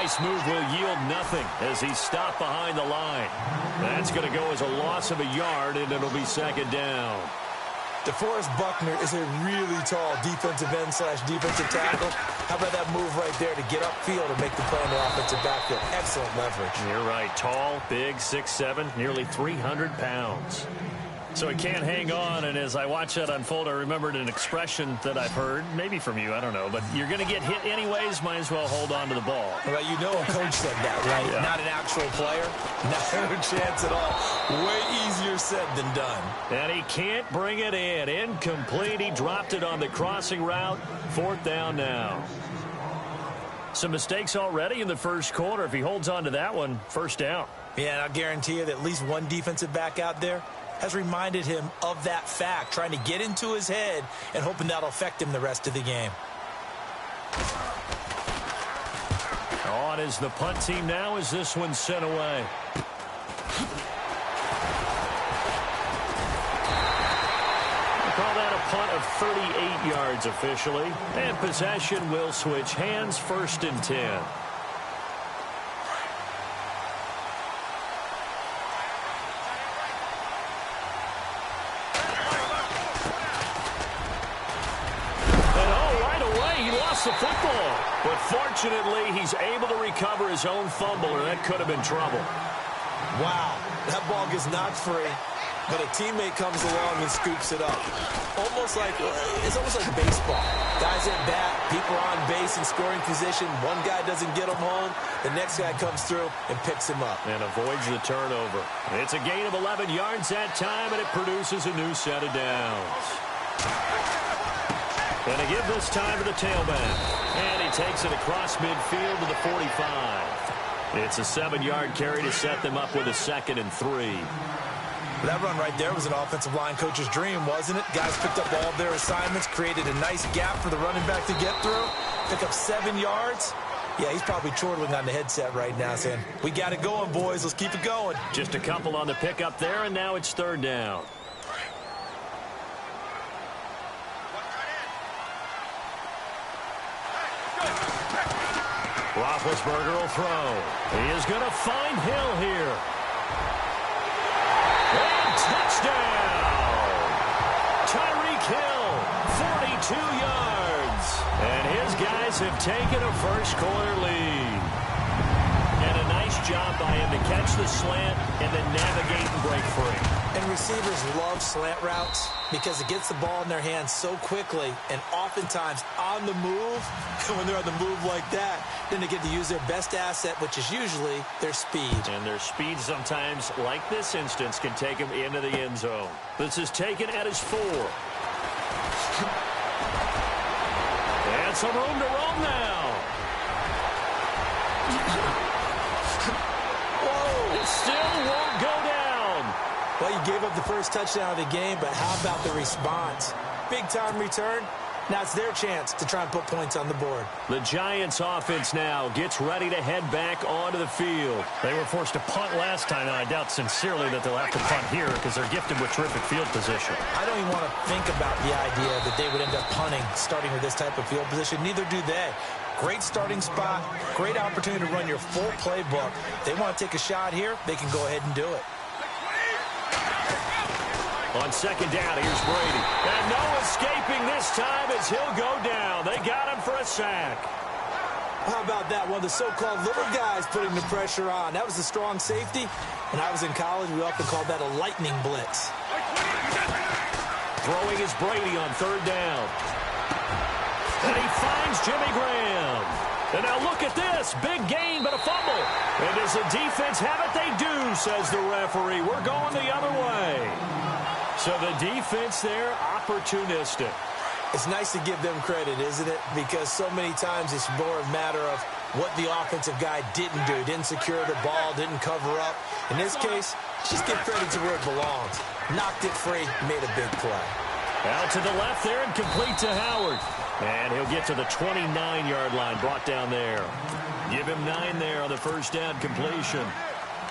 nice move will yield nothing as he's stopped behind the line. That's going to go as a loss of a yard, and it'll be second down. DeForest Buckner is a really tall defensive end / defensive tackle. How about that move right there to get upfield and make the play in the offensive backfield? Excellent leverage. You're right. Tall, big, 6'7", nearly 300 pounds. So he can't hang on, and as I watch that unfold, I remembered an expression that I've heard, maybe from you, I don't know, but you're going to get hit anyways, might as well hold on to the ball. Well, you know a coach said that, right? Yeah. Not an actual player. Not a chance at all. Way easier said than done. And he can't bring it in. Incomplete. He dropped it on the crossing route. Fourth down now. Some mistakes already in the first quarter. If he holds on to that one, first down. Yeah, and I'll guarantee you that at least one defensive back out there has reminded him of that fact, trying to get into his head and hoping that'll affect him the rest of the game. On is the punt team now as this one's sent away. We'll call that a punt of 38 yards officially. And possession will switch hands, 1st and 10. The football, but fortunately he's able to recover his own fumble, or that could have been trouble. Wow, that ball gets knocked free, but a teammate comes along and scoops it up. It's almost like baseball. Guys at bat, people are on base in scoring position. One guy doesn't get him home, the next guy comes through and picks him up. And avoids the turnover. It's a gain of 11 yards that time, and it produces a new set of downs. And to give this time to the tailback. And he takes it across midfield to the 45. It's a 7-yard carry to set them up with a 2nd and 3. That run right there was an offensive line coach's dream, wasn't it? Guys picked up all of their assignments, created a nice gap for the running back to get through, pick up 7 yards. Yeah, he's probably chortling on the headset right now saying, we got it going, boys. Let's keep it going. Just a couple on the pickup there, and now it's 3rd down. Roethlisberger will throw. He is going to find Hill here. And touchdown! Tyreek Hill, 42 yards. And his guys have taken a first-quarter lead. And a nice job by him to catch the slant and then navigate and break free. And receivers love slant routes because it gets the ball in their hands so quickly and oftentimes on the move. When they're on the move like that, then they get to use their best asset, which is usually their speed. And their speed sometimes, like this instance, can take them into the end zone. This is taken at his 4. And some room to roam now. Whoa! It still won't go down. Well, you gave up the first touchdown of the game, but how about the response? Big-time return. Now it's their chance to try and put points on the board. The Giants offense now gets ready to head back onto the field. They were forced to punt last time, and I doubt sincerely that they'll have to punt here because they're gifted with terrific field position. I don't even want to think about the idea that they would end up punting starting with this type of field position. Neither do they. Great starting spot, great opportunity to run your full playbook. If they want to take a shot here, they can go ahead and do it. On 2nd down, here's Brady. And no escaping this time as he'll go down. They got him for a sack. How about that? One of the so-called little guys putting the pressure on. That was a strong safety. When I was in college, we often called that a lightning blitz. Throwing is Brady on 3rd down. And he finds Jimmy Graham. And now look at this. Big gain, but a fumble. And does the defense have it? They do, says the referee. We're going the other way. So the defense there, opportunistic. It's nice to give them credit, isn't it? Because so many times it's more a matter of what the offensive guy didn't do. Didn't secure the ball, didn't cover up. In this case, just give credit to where it belongs. Knocked it free, made a big play. Out to the left there and complete to Howard. And he'll get to the 29-yard line, brought down there. Give him 9 there on the first down completion.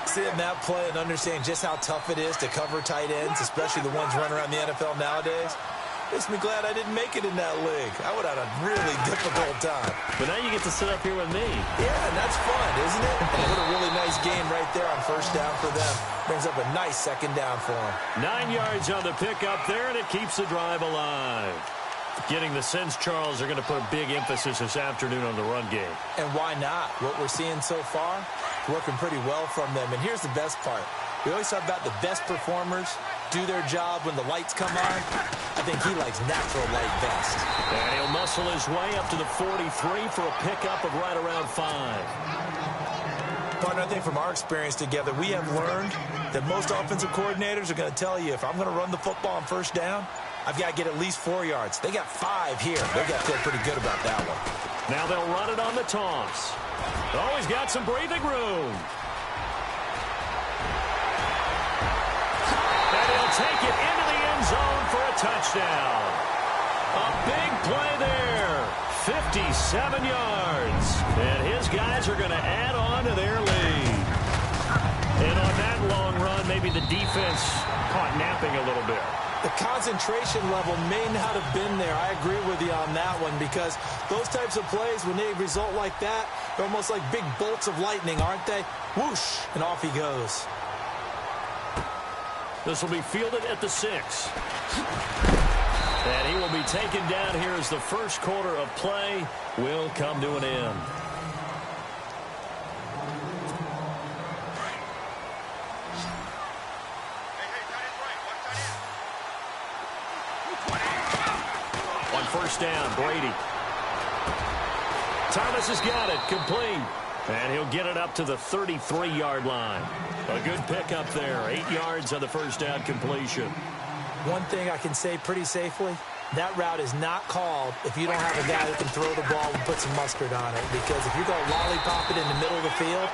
Seeing that play and understanding just how tough it is to cover tight ends, especially the ones running around the NFL nowadays. Makes me glad I didn't make it in that league. I would have had a really difficult time. But now you get to sit up here with me. Yeah, and that's fun, isn't it? And what a really nice game right there on first down for them. Brings up a nice second down for them. 9 yards on the pickup there, and it keeps the drive alive. Getting the sense Charles are going to put a big emphasis this afternoon on the run game. And why not? What we're seeing so far, working pretty well from them. And here's the best part. We always talk about the best performers do their job when the lights come on. I think he likes natural light best. And he'll muscle his way up to the 43 for a pickup of right around 5. Partner, I think from our experience together, we have learned that most offensive coordinators are going to tell you, if I'm going to run the football on first down, I've got to get at least 4 yards. They got 5 here. They got to feel pretty good about that one. Now they'll run it on the toss. Oh, he's got some breathing room. And he'll take it into the end zone for a touchdown. A big play there. 57 yards. And his guys are going to add on to their lead. And on that long run, maybe the defense caught napping a little bit. The concentration level may not have been there. I agree with you on that one, because those types of plays, when they result like that, they're almost like big bolts of lightning, aren't they? Whoosh, and off he goes. This will be fielded at the 6. And he will be taken down here as the first quarter of play will come to an end. On first down, Brady. Thomas has got it, complete. And he'll get it up to the 33-yard line. A good pickup there, 8 yards on the first down completion. One thing I can say pretty safely, that route is not called if you don't have a guy who can throw the ball and put some mustard on it. Because if you go lollipop it in the middle of the field,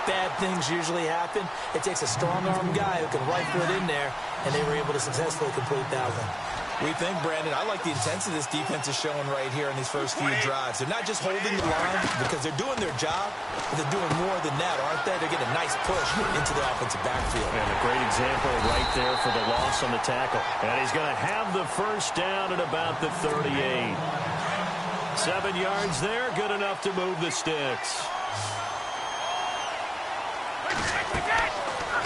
bad things usually happen. It takes a strong-arm guy who can rifle it in there, and they were able to successfully complete that one. We think, Brandon, I like the intensity this defense is showing right here in these first few drives. They're not just holding the line because they're doing their job, but they're doing more than that, aren't they? They're getting a nice push into the offensive backfield. And a great example right there for the loss on the tackle. And he's going to have the first down at about the 38. 7 yards there, good enough to move the sticks.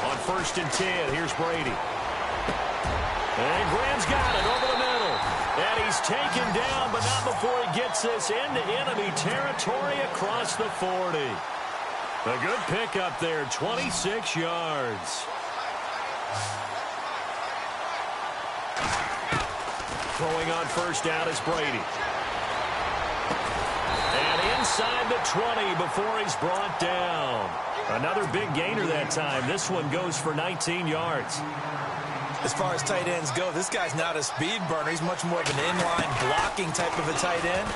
On first and 10, here's Brady. And Graham's got it over the middle. And he's taken down, but not before he gets this into enemy territory across the 40. A good pickup there, 26 yards. Throwing on first down is Brady. And inside the 20 before he's brought down. Another big gainer that time. This one goes for 19 yards. As far as tight ends go, this guy's not a speed burner. He's much more of an inline blocking type of a tight end.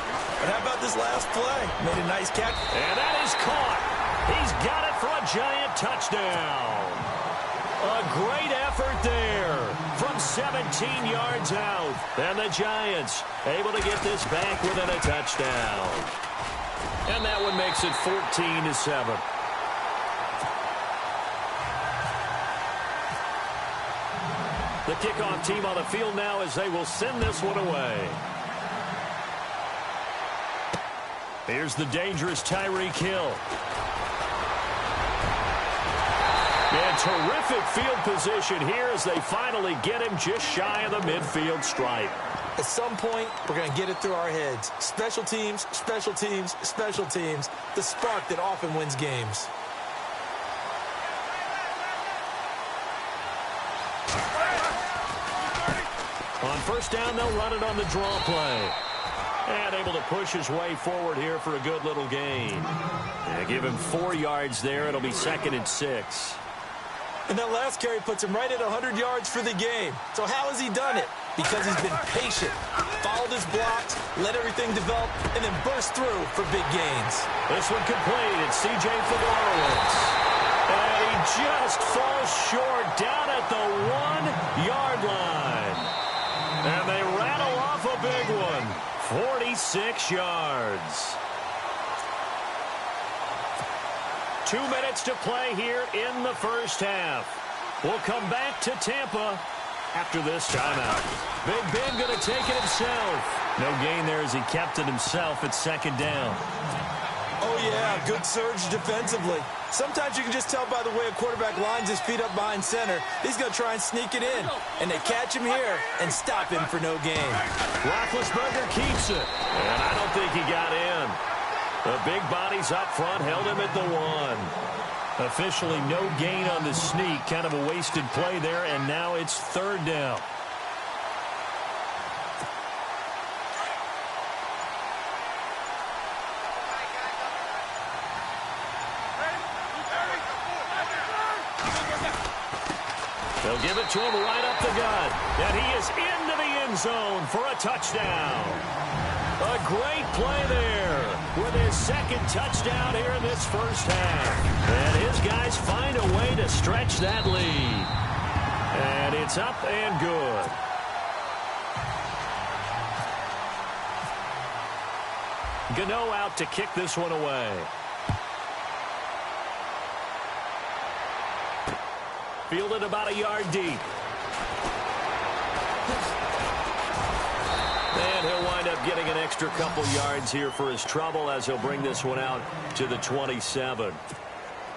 But how about this last play? Made a nice catch. And that is caught. He's got it for a giant touchdown. A great effort there from 17 yards out. And the Giants able to get this back within a touchdown. And that one makes it 14-7. The kickoff team on the field now as they will send this one away. Here's the dangerous Tyreek Hill. And terrific field position here as they finally get him just shy of the midfield stripe. At some point, we're going to get it through our heads. Special teams, special teams, special teams. The spark that often wins games. On first down, they'll run it on the draw play. And able to push his way forward here for a good little gain. And give him 4 yards there. It'll be 2nd and 6. And that last carry puts him right at 100 yards for the game. So how has he done it? Because he's been patient, followed his blocks, let everything develop, and then burst through for big gains. This one complete. It's C.J. Fiedorowicz. And he just falls short down at the 1-yard line. And they rattle off a big one. 46 yards. 2 minutes to play here in the first half. We'll come back to Tampa after this timeout. Big Ben going to take it himself. No gain there as he kept it himself at second down. Oh, yeah, good surge defensively. Sometimes you can just tell by the way a quarterback lines his feet up behind center. He's going to try and sneak it in. And they catch him here and stop him for no gain. Roethlisberger keeps it. And I don't think he got in. The big bodies up front held him at the 1. Officially no gain on the sneak. Kind of a wasted play there, and now it's third down. They'll give it to him right up the gut. And he is into the end zone for a touchdown. A great play there with his second touchdown here in this first half. And his guys find a way to stretch that lead. And it's up and good. Gano out to kick this one away. Fielded about a yard deep. And he'll wind up getting an extra couple yards here for his trouble as he'll bring this one out to the 27.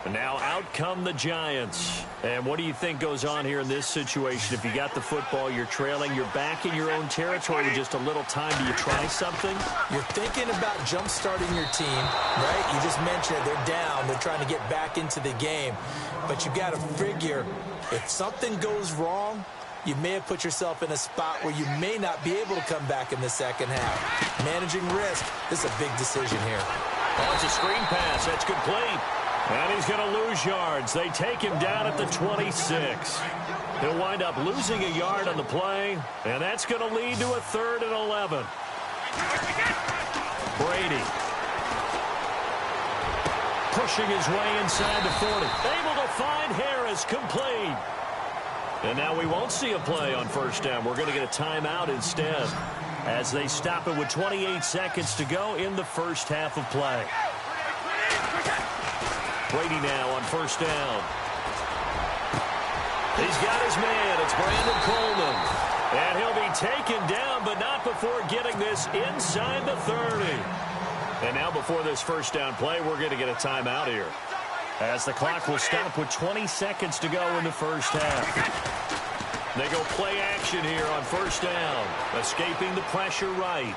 And now out come the Giants. And what do you think goes on here in this situation? If you got the football, you're trailing, you're back in your own territory with just a little time. Do you try something? You're thinking about jump-starting your team, right? You just mentioned it. They're down. They're trying to get back into the game. But you got to figure if something goes wrong, you may have put yourself in a spot where you may not be able to come back in the second half. Managing risk, this is a big decision here. Oh, it's a screen pass. That's complete. And he's going to lose yards. They take him down at the 26. He'll wind up losing a yard on the play, and that's going to lead to a 3rd and 11. Brady pushing his way inside the 40. Able to find Harris, complete. And now we won't see a play on first down. We're going to get a timeout instead as they stop it with 28 seconds to go in the first half of play. Brady now on first down. He's got his man. It's Brandon Coleman. And he'll be taken down, but not before getting this inside the 30. And now before this first down play, we're going to get a timeout here, as the clock will stop with 20 seconds to go in the first half. They go play action here on first down, escaping the pressure right.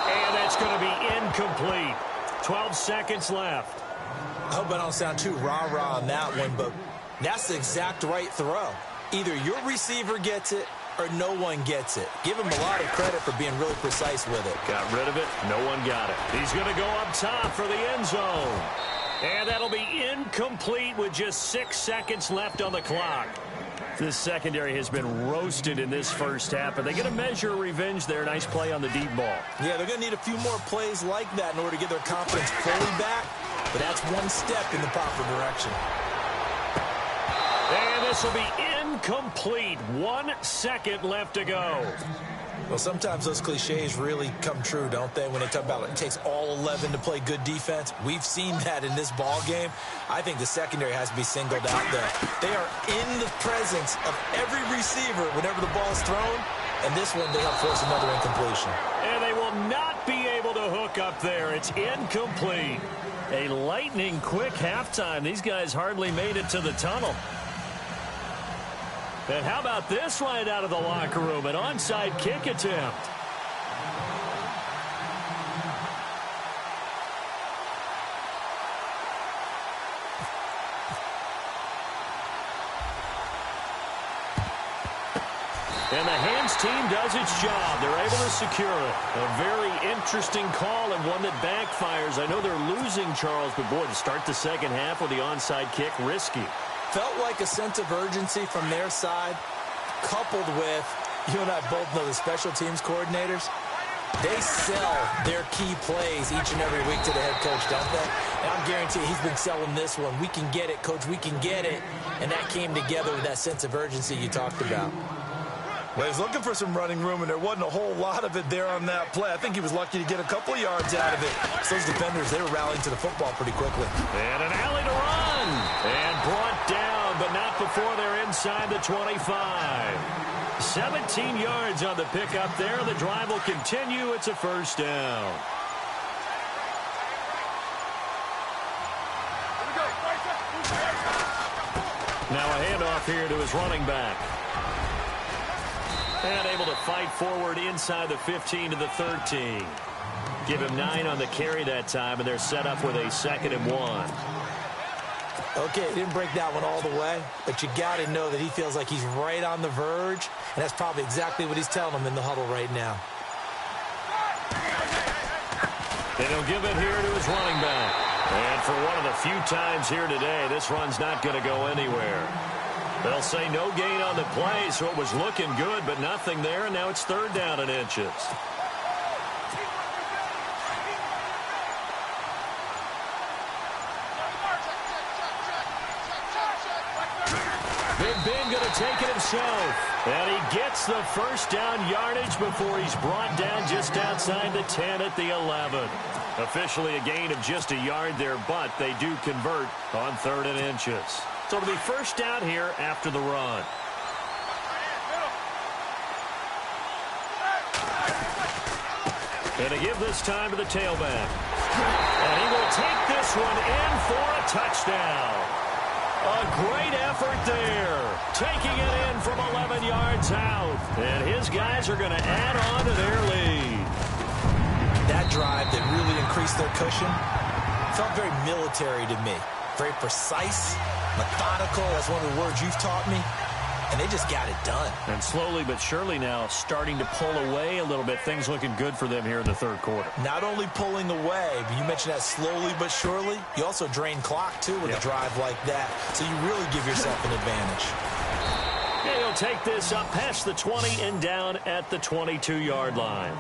And that's going to be incomplete. 12 seconds left. I hope I don't sound too rah-rah on that one, but that's the exact right throw. Either your receiver gets it or no one gets it. Give him a lot of credit for being really precise with it. Got rid of it. No one got it. He's going to go up top for the end zone. And that'll be incomplete with just 6 seconds left on the clock. This secondary has been roasted in this first half, but they get a measure of revenge there. Nice play on the deep ball. Yeah, they're going to need a few more plays like that in order to get their confidence fully back, but that's one step in the proper direction. And this will be incomplete. 1 second left to go. Well, sometimes those cliches really come true, don't they? When they talk about it takes all 11 to play good defense. We've seen that in this ball game. I think the secondary has to be singled out there. They are in the presence of every receiver whenever the ball is thrown. And this one, they help force another incompletion. And they will not be able to hook up there. It's incomplete. A lightning quick halftime. These guys hardly made it to the tunnel. And how about this right out of the locker room? An onside kick attempt. And the hands team does its job. They're able to secure it. A very interesting call and one that backfires. I know they're losing, Charles, but boy, to start the second half with the onside kick, risky. Felt like a sense of urgency from their side, coupled with, you and I both know the special teams coordinators, they sell their key plays each and every week to the head coach, don't they? And I'm guaranteeing he's been selling this one. We can get it, coach, we can get it. And that came together with that sense of urgency you talked about. Well, he's looking for some running room, and there wasn't a whole lot of it there on that play. I think he was lucky to get a couple of yards out of it. So those defenders, they were rallying to the football pretty quickly. And an alley to run. And brought down, but not up before they're inside the 25. 17 yards on the pickup there. The drive will continue. It's a first down. Now a handoff here to his running back. And able to fight forward inside the 15 to the 13. Give him 9 on the carry that time, and they're set up with a 2nd and 1. Okay, he didn't break that one all the way, but you got to know that he feels like he's right on the verge, and that's probably exactly what he's telling them in the huddle right now. And he'll give it here to his running back. And for one of the few times here today, this run's not going to go anywhere. They'll say no gain on the play, so it was looking good, but nothing there, and now it's 3rd down and inches. Big Ben going to take it himself. And he gets the first down yardage before he's brought down just outside the 10 at the 11. Officially a gain of just a yard there, but they do convert on 3rd and inches. So it'll be first down here after the run. And to give this time to the tailback. And he will take this one in for a touchdown. A great effort there. Taking it in from 11 yards out. And his guys are going to add on to their lead. That drive that really increased their cushion felt very military to me. Very precise, methodical. That's one of the words you've taught me. And they just got it done. And slowly but surely now starting to pull away a little bit. Things looking good for them here in the 3rd quarter. Not only pulling away, but you mentioned that slowly but surely. You also drain clock, too, with a drive like that. So you really give yourself an advantage. And he'll take this up past the 20 and down at the 22-yard line.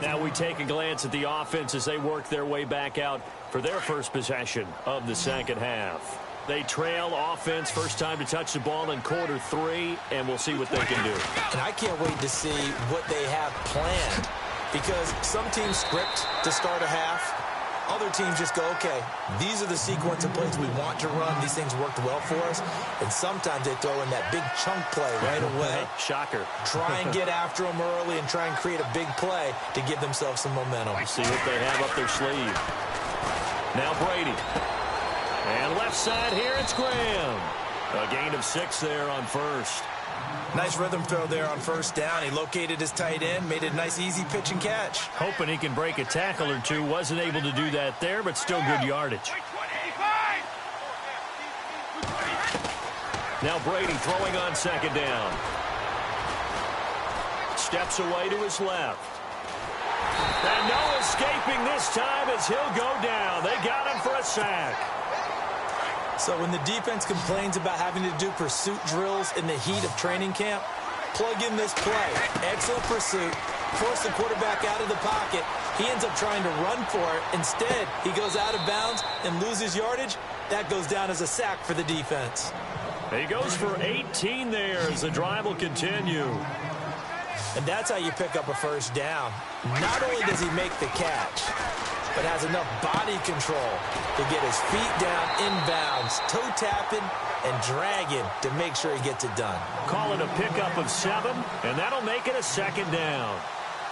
Now we take a glance at the offense as they work their way back out for their first possession of the 2nd half. They trail offense, first time to touch the ball in quarter 3, and we'll see what they can do. And I can't wait to see what they have planned, because some teams script to start a half. Other teams just go, okay, these are the sequence of plays we want to run. These things worked well for us. And sometimes they throw in that big chunk play right away. Shocker. Try and get after them early and try and create a big play to give themselves some momentum. See what they have up their sleeve. Now Brady. And left side here, it's Graham. A gain of 6 there on first. Nice rhythm throw there on first down. He located his tight end, made it a nice, easy pitch and catch. Hoping he can break a tackle or two. Wasn't able to do that there, but still good yardage. Now Brady throwing on 2nd down. Steps away to his left. And no escaping this time as he'll go down. They got him for a sack. So when the defense complains about having to do pursuit drills in the heat of training camp, plug in this play. Excellent pursuit. Force the quarterback out of the pocket. He ends up trying to run for it. Instead, he goes out of bounds and loses yardage. That goes down as a sack for the defense. He goes for 18 there as the drive will continue. And that's how you pick up a first down. Not only does he make the catch, but has enough body control to get his feet down inbounds, toe tapping and dragging to make sure he gets it done. Call it a pickup of 7, and that'll make it a 2nd down.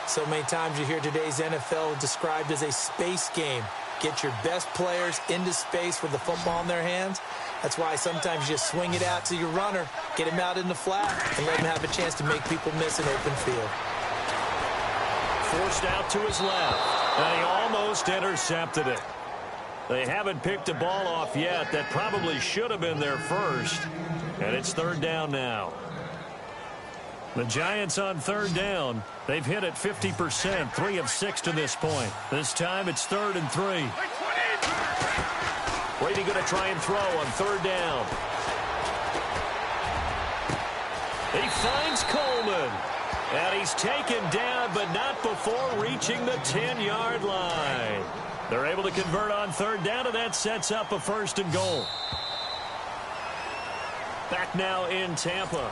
So many times you hear today's NFL described as a space game. Get your best players into space with the football in their hands. That's why sometimes you just swing it out to your runner, get him out in the flat, and let him have a chance to make people miss an open field. Forced out to his left, and he almost intercepted it. They haven't picked a ball off yet. That probably should have been their first, and it's 3rd down now. The Giants on 3rd down. They've hit it 50%, 3 of 6 to this point. This time it's 3rd and 3. Brady going to try and throw on 3rd down. He finds Coleman. And he's taken down, but not before reaching the 10-yard line. They're able to convert on 3rd down, and that sets up a 1st and goal. Back now in Tampa.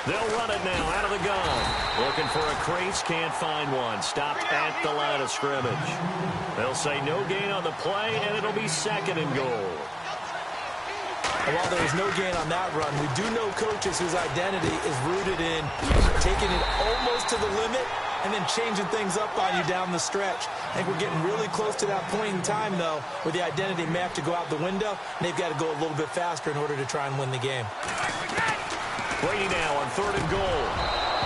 They'll run it now out of the gun. Looking for a crease, can't find one. Stopped at the line of scrimmage. They'll say no gain on the play, and it'll be 2nd and goal. While there was no gain on that run, we do know coaches whose identity is rooted in taking it almost to the limit and then changing things up on you down the stretch. I think we're getting really close to that point in time, though, where the identity may have to go out the window, and they've got to go a little bit faster in order to try and win the game. Brady now on 3rd and goal.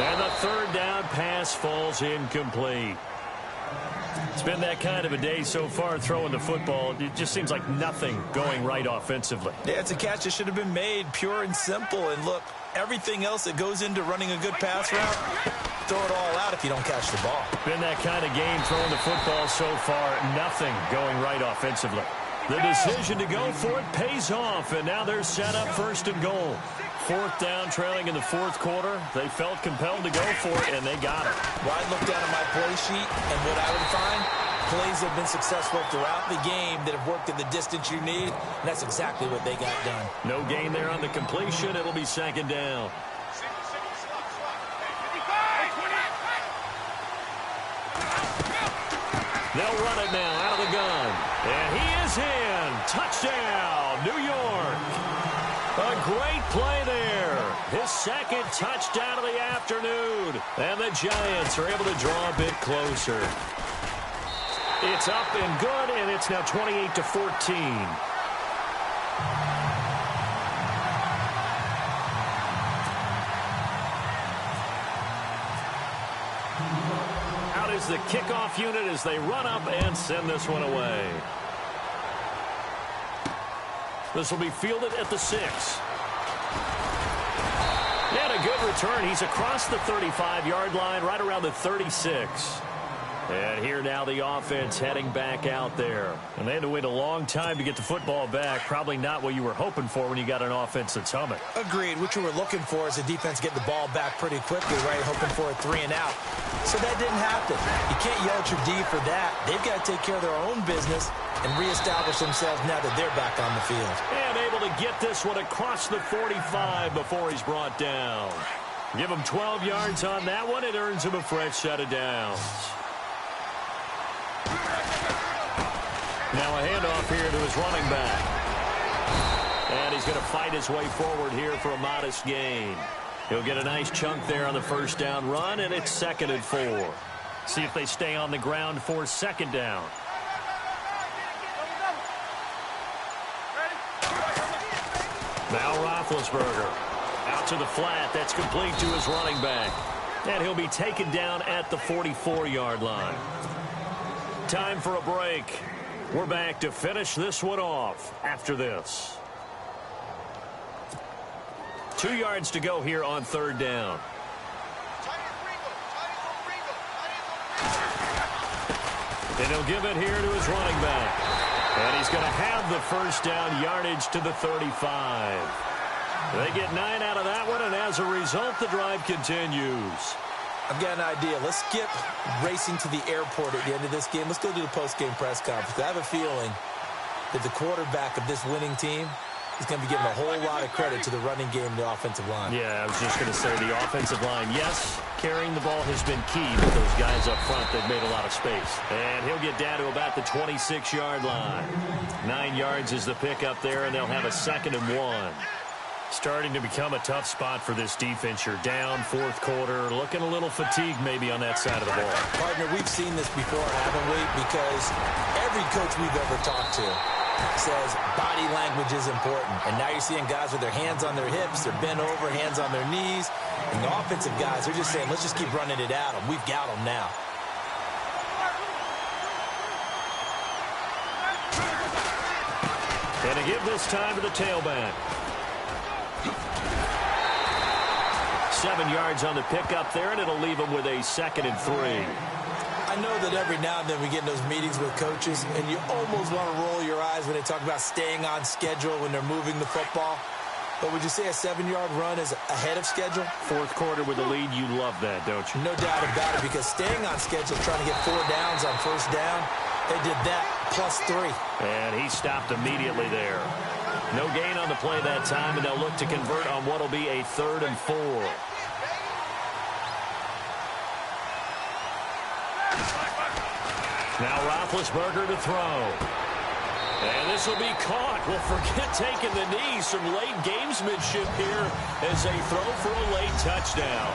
And the 3rd down pass falls incomplete. It's been that kind of a day so far throwing the football. It just seems like nothing going right offensively. Yeah, it's a catch that should have been made, pure and simple. And look, everything else that goes into running a good pass route, throw it all out if you don't catch the ball. Been that kind of game throwing the football so far. Nothing going right offensively. The decision to go for it pays off, and now they're set up 1st and goal. 4th down, trailing in the 4th quarter. They felt compelled to go for it, and they got it. Well, I looked down at my play sheet, and what I would find, plays have been successful throughout the game that have worked at the distance you need, and that's exactly what they got done. No gain there on the completion. It'll be 2nd down. They'll run it now out of the gun. And he is in. Touchdown, New York. A great play there. His 2nd touchdown of the afternoon. And the Giants are able to draw a bit closer. It's up and good, and it's now 28-14. Out is the kickoff unit as they run up and send this one away. This will be fielded at the 6. And a good return. He's across the 35-yard line, right around the 36. And here now the offense heading back out there. And they had to wait a long time to get the football back. Probably not what you were hoping for when you got an offense that's humming. Agreed. What you were looking for is the defense getting the ball back pretty quickly, right? Hoping for a 3 and out. So that didn't happen. You can't yell at your D for that. They've got to take care of their own business and reestablish themselves now that they're back on the field. And able to get this one across the 45 before he's brought down. Give him 12 yards on that one. It earns him a fresh set of downs. Now a handoff here to his running back. And he's going to fight his way forward here for a modest gain. He'll get a nice chunk there on the 1st down run, and it's 2nd and 4. See if they stay on the ground for 2nd down. Now Roethlisberger out to the flat. That's complete to his running back. And he'll be taken down at the 44-yard line. Time for a break. We're back to finish this one off after this. 2 yards to go here on 3rd down. And he'll give it here to his running back. And he's going to have the 1st down yardage to the 35. They get 9 out of that one, and as a result, the drive continues. I've got an idea. Let's skip racing to the airport at the end of this game. Let's go to the post-game press conference. I have a feeling that the quarterback of this winning team is going to be giving a whole lot of credit to the running game and the offensive line. Yeah, I was just going to say the offensive line, yes, carrying the ball has been key, but those guys up front, they've made a lot of space. And he'll get down to about the 26-yard line. 9 yards is the pickup there, and they'll have a 2nd and 1. Starting to become a tough spot for this defense. You're down 4th quarter, looking a little fatigued maybe on that side of the ball. Partner, we've seen this before, haven't we? Because every coach we've ever talked to says body language is important. And now you're seeing guys with their hands on their hips, they're bent over, hands on their knees. And the offensive guys, they're just saying, let's just keep running it at them. We've got them now. And to give this time to the tailback. 7 yards on the pickup there, and it'll leave them with a 2nd and 3. I know that every now and then we get in those meetings with coaches, and you almost want to roll your eyes when they talk about staying on schedule when they're moving the football. But would you say a 7-yard run is ahead of schedule? 4th quarter with the lead, you love that, don't you? No doubt about it, because staying on schedule, trying to get 4 downs on 1st down, they did that +3. And he stopped immediately there. No gain on the play that time, and they'll look to convert on what will be a 3rd and 4. Now Roethlisberger to throw. And this will be caught. Well, forget taking the knee. Some late gamesmanship here as they throw for a late touchdown.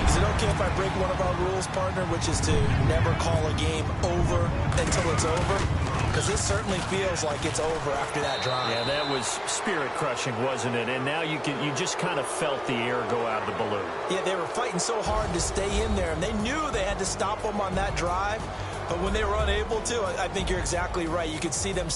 Is it okay if I break one of our rules, partner, which is to never call a game over until it's over? Because this certainly feels like it's over after that drive. Yeah, that was spirit-crushing, wasn't it? And now you just kind of felt the air go out of the balloon. Yeah, they were fighting so hard to stay in there, and they knew they had to stop them on that drive. But when they were unable to, I think you're exactly right. You could see them